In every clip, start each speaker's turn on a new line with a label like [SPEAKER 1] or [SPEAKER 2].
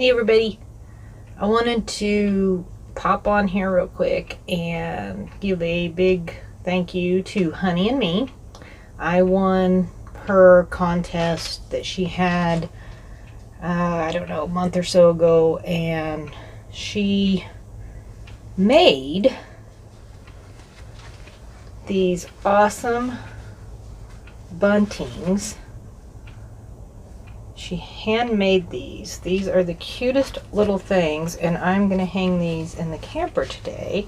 [SPEAKER 1] Hey everybody, I wanted to pop on here real quick and give a big thank you to Honey and Me. I won her contest that she had, I don't know, a month or so ago, and she made these awesome buntings. She handmade these. These are the cutest little things, and I'm going to hang these in the camper today.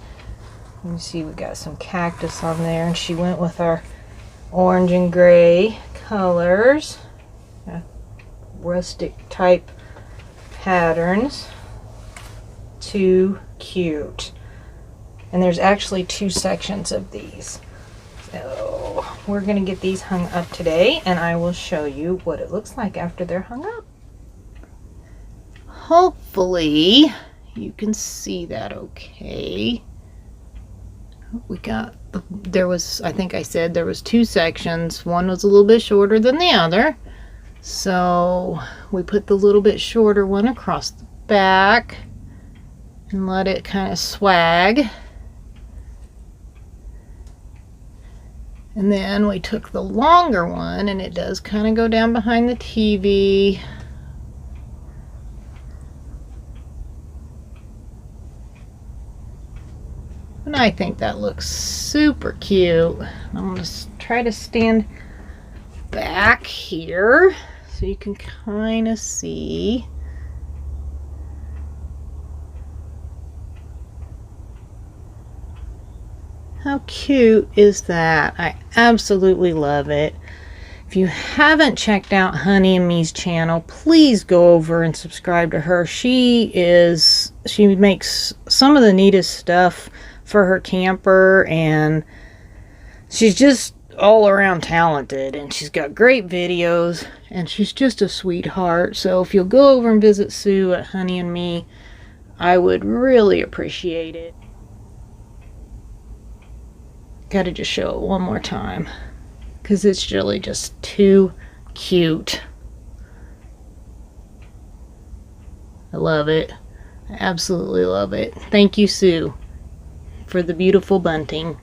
[SPEAKER 1] Let me see, we got some cactus on there, and she went with our orange and gray colors. Rustic type patterns. Too cute. And there's actually two sections of these. So we're going to get these hung up today, and I will show you what it looks like after they're hung up. Hopefully you can see that okay. We got, I think I said there was two sections. One was a little bit shorter than the other. So we put the little bit shorter one across the back and let it kind of swag. And then we took the longer one, and it does kind of go down behind the TV. And I think that looks super cute. I'm going to try to stand back here so you can kind of see. How cute is that? I absolutely love it. If you haven't checked out Honey and Me's channel, please go over and subscribe to her. She makes some of the neatest stuff for her camper, and she's just all around talented, and she's got great videos, and she's just a sweetheart. So if you'll go over and visit Sue at Honey and Me, I would really appreciate it. Gotta just show it one more time because it's really just too cute. I love it. I absolutely love it. Thank you, Sue, for the beautiful bunting.